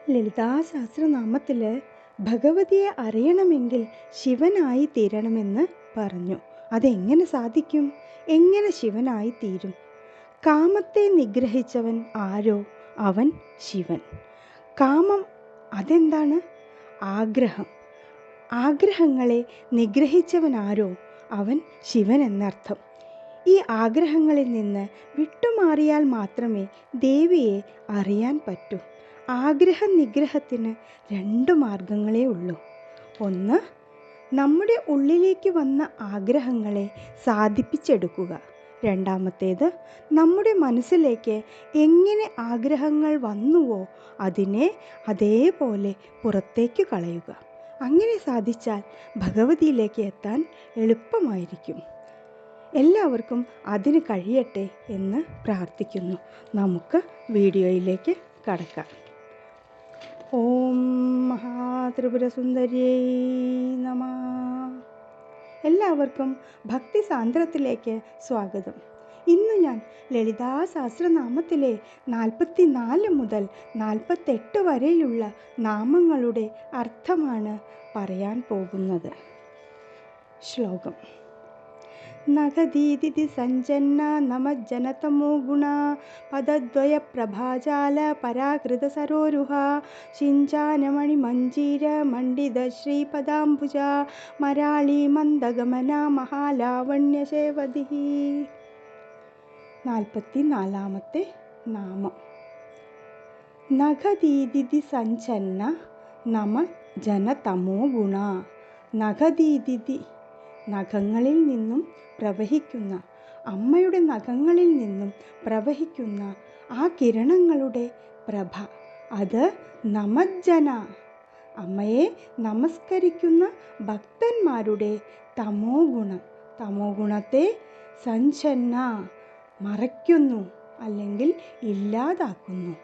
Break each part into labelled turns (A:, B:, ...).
A: ലളിതാ സഹസ്രനാമത്തിൽ ഭഗവതിയെ അറിയണമെങ്കിൽ ശിവനായി തീരണമെന്ന് പറഞ്ഞു. അതെങ്ങനെ സാധിക്കും? എങ്ങനെ ശിവനായി തീരും? കാമത്തെ നിഗ്രഹിച്ചവൻ ആരോ അവൻ ശിവൻ. കാമം അതെന്താണ്? ആഗ്രഹം. ആഗ്രഹങ്ങളെ നിഗ്രഹിച്ചവനാരോ അവൻ ശിവൻ എന്നർത്ഥം. ഈ ആഗ്രഹങ്ങളിൽ നിന്ന് വിട്ടുമാറിയാൽ മാത്രമേ ദേവിയെ അറിയാൻ പറ്റൂ. ആഗ്രഹ നിഗ്രഹത്തിന് 2 മാർഗങ്ങളേ ഉള്ളൂ. ഒന്ന്, നമ്മുടെ ഉള്ളിലേക്ക് വന്ന ആഗ്രഹങ്ങളെ സാധിപ്പിച്ചെടുക്കുക. രണ്ടാമത്തേത്, നമ്മുടെ മനസ്സിലേക്ക് എങ്ങനെ ആഗ്രഹങ്ങൾ വന്നുവോ അതിനെ അതേപോലെ പുറത്തേക്ക് കളയുക. അങ്ങനെ സാധിച്ചാൽ ഭഗവതിയിലേക്ക് എത്താൻ എളുപ്പമായിരിക്കും. എല്ലാവർക്കും അതിന് കഴിയട്ടെ എന്ന് പ്രാർത്ഥിക്കുന്നു. നമുക്ക് വീഡിയോയിലേക്ക് കടക്കാം. ഓം മഹാത്രിപുരസുന്ദര്യൈ നമഃ. എല്ലാവർക്കും ഭക്തി സാന്ദ്രത്തിലേക്ക് സ്വാഗതം. ഇന്ന് ഞാൻ ലളിതാ സഹസ്രനാമത്തിലെ 44 മുതൽ 48 വരെയുള്ള നാമങ്ങളുടെ അർത്ഥമാണ് പറയാൻ പോകുന്നത്. ശ്ലോകം. നഖദീദിതി സഞ്ജന്ന നമജ്ജനതമോ ഗുണ പദദ്വയ പ്രഭാജാല പരാകൃത സരോരുഹ ശിഞ്ചാനമണി മഞ്ജീര മണ്ഡിത ശ്രീപദാംബുജ മരാളി മന്ദഗമന മഹാലാവണ്യ ശേവതി. 44 നാമം. നഖദീദിതി സഞ്ജന്ന നമ ജനതമോ ഗുണ. നഖദീദിതി, നഖങ്ങളിൽ നിന്നും പ്രവഹിക്കുന്ന, അമ്മയുടെ നഖങ്ങളിൽ നിന്നും പ്രവഹിക്കുന്ന ആ കിരണങ്ങളുടെ പ്രഭ, അത് നമജ്ജന, അമ്മയെ നമസ്കരിക്കുന്ന ഭക്തന്മാരുടെ തമോ ഗുണം, തമോ ഗുണത്തെ സഞ്ജന്ന, മറയ്ക്കുന്നു അല്ലെങ്കിൽ ഇല്ലാതാക്കുന്നു.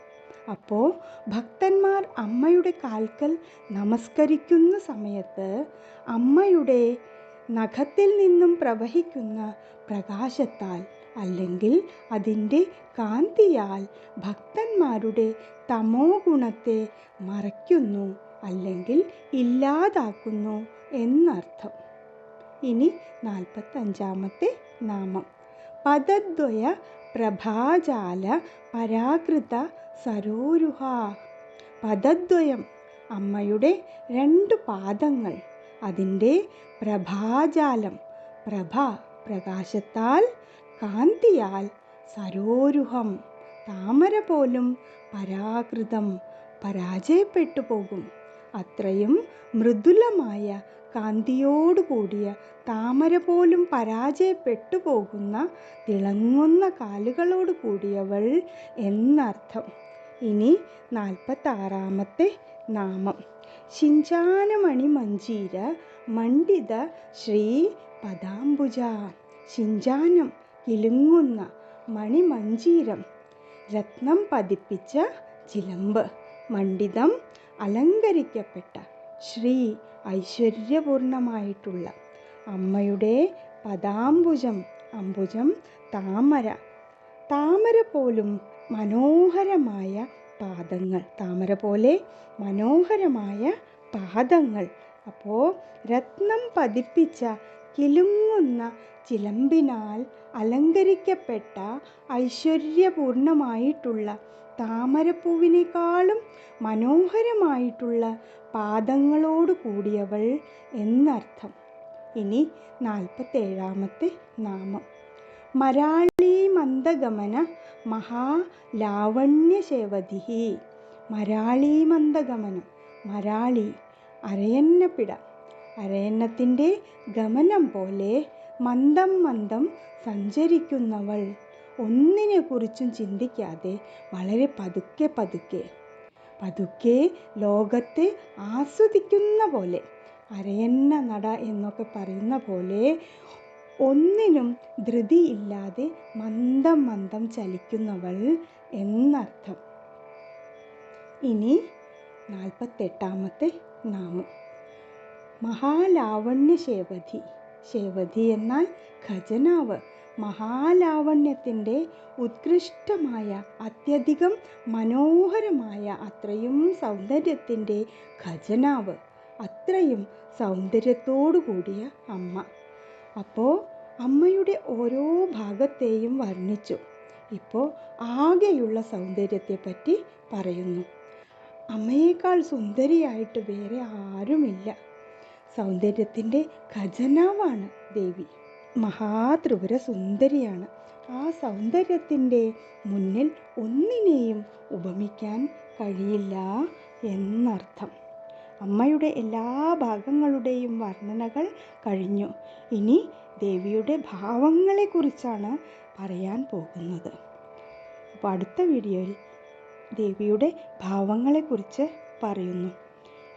A: അപ്പോൾ ഭക്തന്മാർ അമ്മയുടെ കാൽക്കൽ നമസ്കരിക്കുന്ന സമയത്ത് അമ്മയുടെ നഖത്തിൽ നിന്നും പ്രവഹിക്കുന്ന പ്രകാശത്താൽ അല്ലെങ്കിൽ അതിൻ്റെ കാന്തിയാൽ ഭക്തന്മാരുടെ തമോ ഗുണത്തെ മറയ്ക്കുന്നു അല്ലെങ്കിൽ ഇല്ലാതാക്കുന്നു എന്നർത്ഥം. ഇനി 45 നാമം. പദദ്വയ പ്രഭാജാല പരാകൃത സരോരുഹ. പദദ്വയം, അമ്മയുടെ 2 പാദങ്ങൾ, അതിൻ്റെ പ്രഭാജാലം, പ്രഭ, പ്രകാശത്താൽ, കാന്തിയാൽ, സരോരുഹം, താമര പോലും, പരാകൃതം, പരാജയപ്പെട്ടു പോകും. അത്രയും മൃദുലമായ കാന്തിയോടുകൂടിയ താമര പോലും പരാജയപ്പെട്ടു പോകുന്ന തിളങ്ങുന്ന കാലുകളോട് കൂടിയവൾ എന്നർത്ഥം. ഇനി 46 നാമം. ശിഞ്ചാനമണി മഞ്ജീര മണ്ഡിത ശ്രീ പദാംബുജ. ശിഞ്ചാനം, കിലുങ്ങുന്ന, മണിമഞ്ജീരം, രത്നം പതിപ്പിച്ച ചിലമ്പ്, മണ്ഡിതം, അലങ്കരിക്കപ്പെട്ട, ശ്രീ, ഐശ്വര്യപൂർണമായിട്ടുള്ള, അമ്മയുടെ പദാംബുജം, അംബുജം താമര, താമര പോലും മനോഹരമായ പാദങ്ങൾ, താമര പോലെ മനോഹരമായ പാദങ്ങൾ. അപ്പോൾ രത്നം പതിപ്പിച്ച കിലുങ്ങുന്ന ചിലമ്പിനാൽ അലങ്കരിക്കപ്പെട്ട ഐശ്വര്യപൂർണമായിട്ടുള്ള താമരപ്പൂവിനേക്കാളും മനോഹരമായിട്ടുള്ള പാദങ്ങളോട് കൂടിയവൾ എന്നർത്ഥം. ഇനി 47 നാമം. മരാളി മന്ദഗമന മഹാലാവണ്യശേവതി. മരാളി മന്ദഗമനം, മരാളി, അരയന്നപ്പിട, അരയന്നത്തിൻ്റെ ഗമനം പോലെ മന്ദം മന്ദം സഞ്ചരിക്കുന്നവൾ, ഒന്നിനെക്കുറിച്ചും ചിന്തിക്കാതെ വളരെ പതുക്കെ പതുക്കെ പതുക്കെ ലോകത്തെ ആസ്വദിക്കുന്ന പോലെ, അരയന്ന നട എന്നൊക്കെ പറയുന്ന പോലെ ഒന്നിനും ധൃതിയില്ലാതെ മന്ദം മന്ദം ചലിക്കുന്നവൾ എന്നർത്ഥം. ഇനി 48 നാമം. മഹാലാവണ്യ ശേവതി. ശേവതി എന്നാൽ ഖജനാവ്, മഹാലാവണ്യത്തിൻ്റെ ഉത്കൃഷ്ടമായ, അത്യധികം മനോഹരമായ, അത്രയും സൗന്ദര്യത്തിൻ്റെ ഖജനാവ്, അത്രയും സൗന്ദര്യത്തോടു കൂടിയ അമ്മ. അപ്പോൾ അമ്മയുടെ ഓരോ ഭാഗത്തെയും വർണ്ണിച്ചു. ഇപ്പോൾ ആകെയുള്ള സൗന്ദര്യത്തെപ്പറ്റി പറയുന്നു. അമ്മയേക്കാൾ സുന്ദരിയായിട്ട് വേറെ ആരുമില്ല. സൗന്ദര്യത്തിൻ്റെ ഖജനാവാണ് ദേവി. മഹാത്രിപുര സുന്ദരിയാണ്. ആ സൗന്ദര്യത്തിൻ്റെ മുന്നിൽ ഒന്നിനെയും ഉപമിക്കാൻ കഴിയില്ല എന്നർത്ഥം. അമ്മയുടെ എല്ലാ ഭാഗങ്ങളുടെയും വർണ്ണനകൾ കഴിഞ്ഞു. ഇനി ദേവിയുടെ ഭാവങ്ങളെക്കുറിച്ചാണ് പറയാൻ പോകുന്നത്. അപ്പോൾ അടുത്ത വീഡിയോയിൽ ദേവിയുടെ ഭാവങ്ങളെക്കുറിച്ച് പറയുന്നു.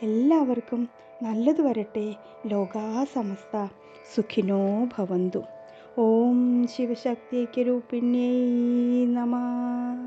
A: എല്ലാവർക്കും നല്ലത് വരട്ടെ. ലോകാ സമസ്ത സുഖിനോ ഭവന്തു. ഓം ശിവശക്തിഐക്യരൂപിണ്യൈ നമഃ.